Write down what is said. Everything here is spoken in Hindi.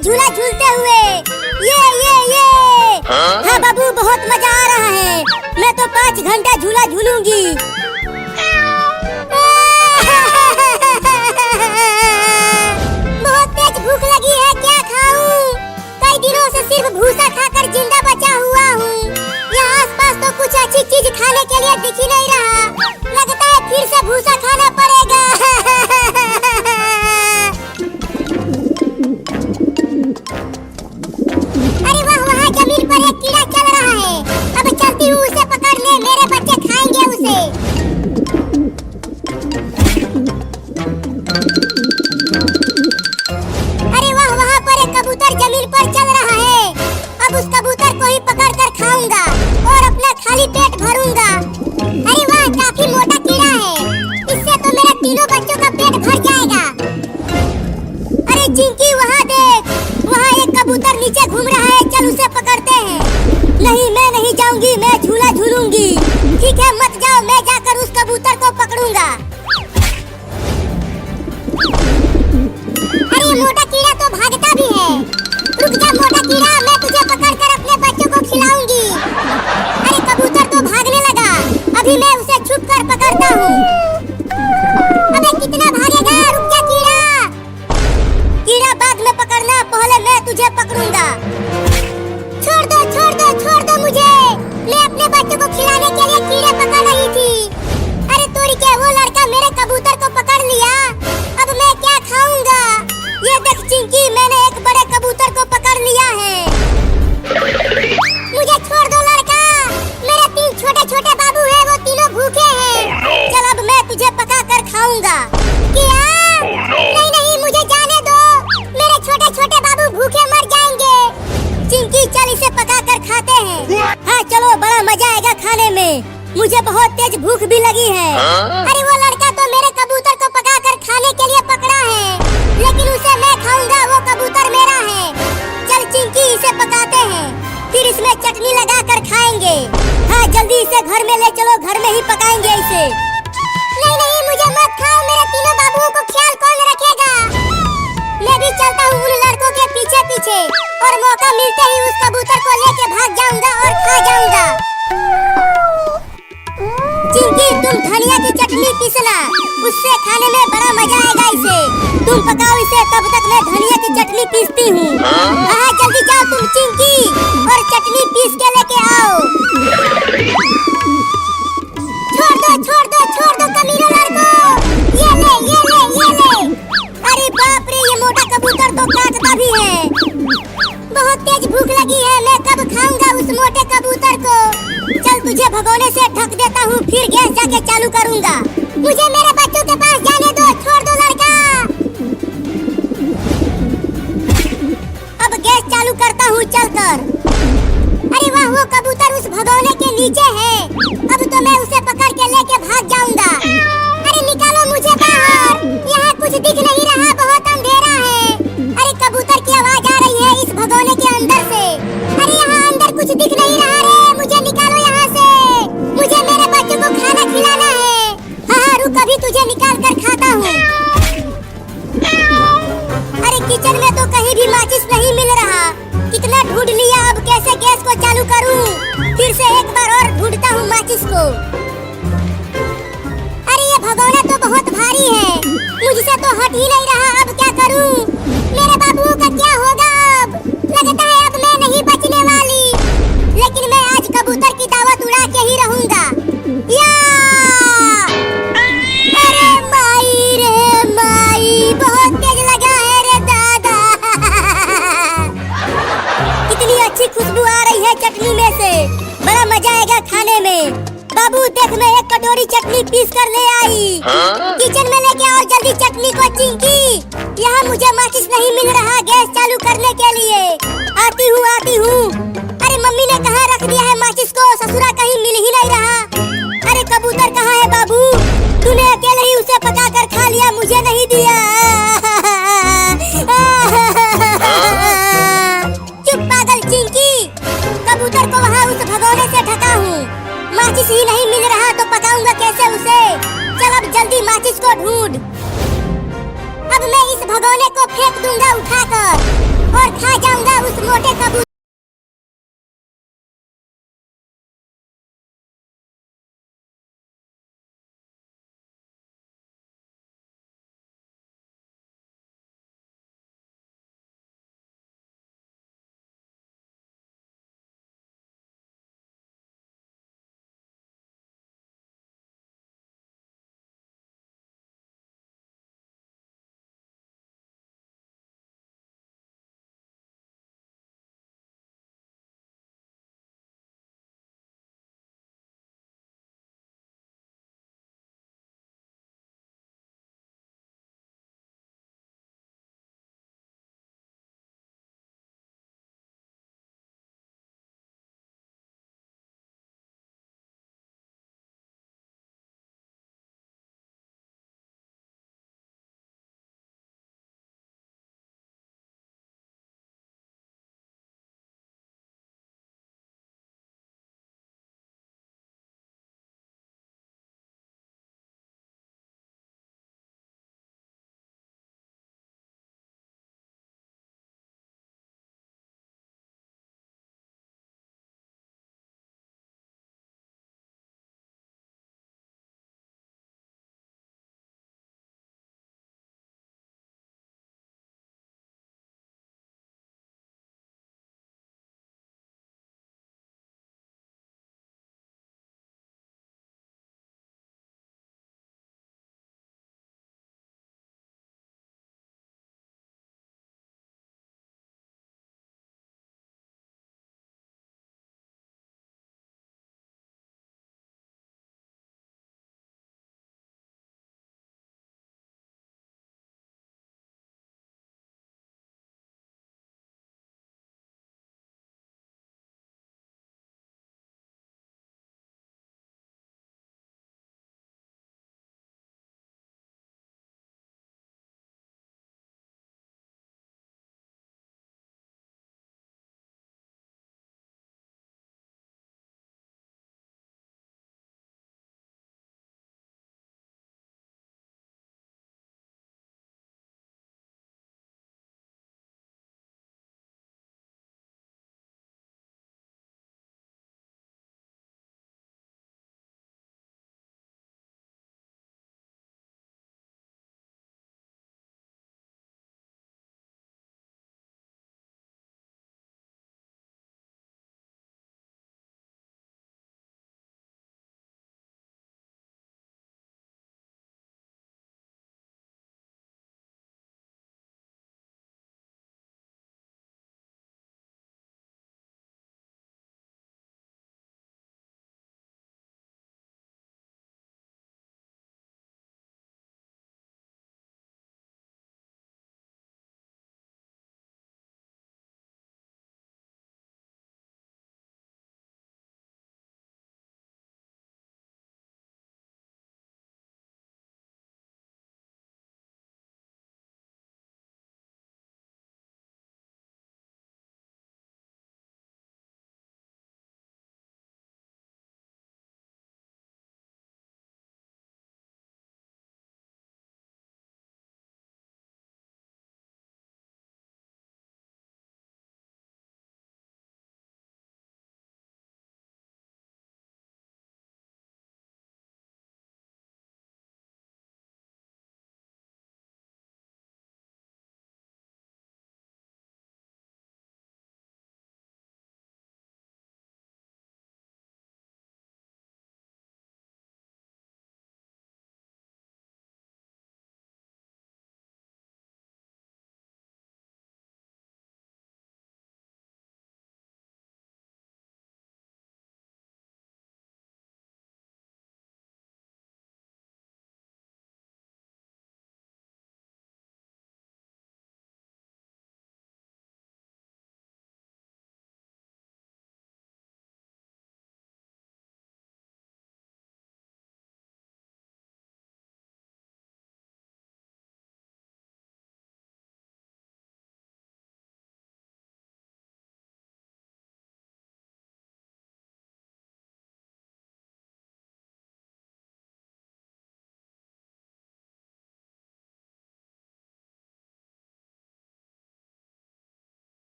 झूला झूलते हुए। ये हाँ बाबू, बहुत मजा आ रहा है। मैं तो 5 घंटा झूला झूलूंगी। बहुत तेज भूख लगी है, क्या खाऊं? कई दिनों से सिर्फ भूसा खाकर जिंदा बचा हुआ हूँ। यहाँ आसपास तो कुछ अच्छी चीज खाने के लिए दिख ही नहीं रहा। लगता है फिर से भूसा खाना पड़ेगा। अरे वाह, वहाँ जमीन पर एक कीड़ा चल रहा है। अब चलती हूँ उसे पकड़ने, मेरे बच्चे खाएंगे उसे। अरे वाह, वहाँ पर एक कबूतर जमीन पर चल रहा है। अब उस कबूतर को ही पकड़ कर खाऊंगा और अपना खाली पेट भरूंगा। अरे वाह, काफी मोटा कीड़ा है। इससे तो मेरे तीनों बच्चों का पेट भर जाएगा। अरे चिंकी, वहाँ देख, वहाँ एक कबूतर नीचे घूम रहा है। चल उसे पकड़ते हैं। नहीं, मैं नहीं जाऊंगी, मैं झूला झूलूंगी। ठीक है, मत जाओ, मैं जाकर उस कबूतर को पकड़ूंगा। अरे मोटा कीड़ा तो भागता भी है। रुक जा मोटा कीड़ा, मैं तुझे पकड़कर अपने बच्चों को खिलाऊंगी। अरे कबूतर तो भागने लगा, अभी मैं उसे छुप कर पकड़ता हूँ। अबे कितना भागेगा, रुक जा कीड़ा। कीड़ा बाद में पकड़ना, पहले मैं तुझे पकड़ूंगा। छोड़ दो, छोड़ दो, छोड़ दो मुझे। मैं अपने बच्चों को खिलाने के लिए कीड़े पकड़ रही थी। अरे तोड़ी के, वो लड़का मेरे कबूतर को पकड़ लिया। अब मैं क्या खाऊंगा? ये देख चिंकी, मैंने एक बड़े कबूतर को पकड़ लिया है। मुझे छोड़ दो लड़का, मेरे 3 छोटे छोटे बाबू हैं, वो तीनों भूखे हैं। चल अब मैं तुझे पका कर खाऊंगा। क्या? नहीं नहीं, मुझे जाने दो, मेरे छोटे छोटे बाबू भूखे मर जाएंगे। चिंकी चल इसे पका कर खाते हैं। हाँ चलो, बड़ा मजा आएगा खाने में। मुझे बहुत तेज भूख भी लगी है। अरे वो लड़का तो मेरे कबूतर को पका कर खाने के लिए पकड़ा है, लेकिन उसे मैं खाऊंगा, वो कबूतर मेरा है। चल चिंकी, इसे पकाते हैं, फिर इसमें चटनी लगा कर खाएंगे। हाँ जल्दी इसे घर में ले चलो, घर में ही पकाएंगे इसे। नहीं नहीं, मुझे मत खाओ, मेरे तीनों बाबुओं को ख्याल कौन रखेगा? मैं भी चलता हूँ उन लड़कों के पीछे पीछे, और मौका मिलते ही उस कबूतर को लेके भाग जाऊंगा और खा जाऊंगा। चिंकी, तुम धनिया की चटनी पीसना, उससे खाने में बड़ा मजा आएगा इसे। तुम पकाओ इसे, तब तक मैं धनिया की चटनी पीसती हूँ। हाँ जल्दी जाओ तुम चिंकी, और चटनी पीस के लेके आओ। छोड़ दो, छोड़ दो, छोड़ दो कमीनों लड़कों। ये ले, ये ले, ये ले। अरे बाप रे, ये मोटा कबूतर तो काटता भी है। बहुत तेज भूख लगी है, मैं कब खाऊंगा उस मोटे कबूतर को? चल तुझे भगोने से ढक देता हूँ, फिर गैस जाके चालू करूँगा। मुझे मेरे बच्चों के पास जाने दो, छोड़ दो लड़का। अब गैस चालू करता हूँ चलकर। अरे वाह, वो कबूतर उस भगोने के नीचे है। अब तो मैं उसे पकड़ के लेके भाग जाऊंगा। अरे निकालो मुझे बाहर, यहाँ कुछ दिख नहीं रहा, बहुत अंधेरा है। अरे कबूतर की आवाज आ रही है इस भगोने के अंदर से। अरे यहाँ अंदर कुछ दिख नहीं रहा रे, मुझे निकालो यहाँ से। मुझे मेरे बच्चों को खाना खिलाना है। हाँ रुक, अभी तुझे निकाल कर खाता हूँ। अरे किचन में तो कहीं भी माचिस नहीं मिल रहा। कितना ढूंढ लिया, अब कैसे गैस को चालू करूँ? फिर से एक बार और ढूंढता हूँ माचिस को। अरे ये भगोना तो बहुत भारी है, मुझसे तो हट ही नहीं रहा। अब क्या करूँ? मेरे बाबुओं का क्या होगा? अब लगता है अब मैं नहीं बचने वाली, लेकिन मैं आज कबूतर की दावत उड़ा के ही रहूंगा। या! अरे माई रे माई, बहुत तेज लगा है रे दादा। कितनी अच्छी खुशबू आ रही है चटनी में से, बड़ा मजा आएगा खाने में। बाबू देख, मैं एक कटोरी चटनी पीस कर ले आई। किचन में लेके आओ जल्दी चटनी को चिंकी। यहाँ मुझे माचिस नहीं मिल रहा गैस चालू करने के लिए। आती हूँ, आती हूँ। अरे मम्मी ने कहाँ रख दिया है माचिस को? ससुरा कहीं मिल ही नहीं रहा। अरे कबूतर कहाँ है बाबू? तूने अकेले ही उसे पका कर खा लिया, मुझे नहीं दिया। चुप पागल चिंकी, कबूतर को वहाँ उस भगोने से ढका हूँ। माचिस ही नहीं मिल रहा तो पकाऊंगा कैसे उसे? चल अब जल्दी माचिस को ढूंढ। अब मैं इस भगोने को फेंक दूंगा उठाकर। और खा जाऊंगा उस मोटे कबूतर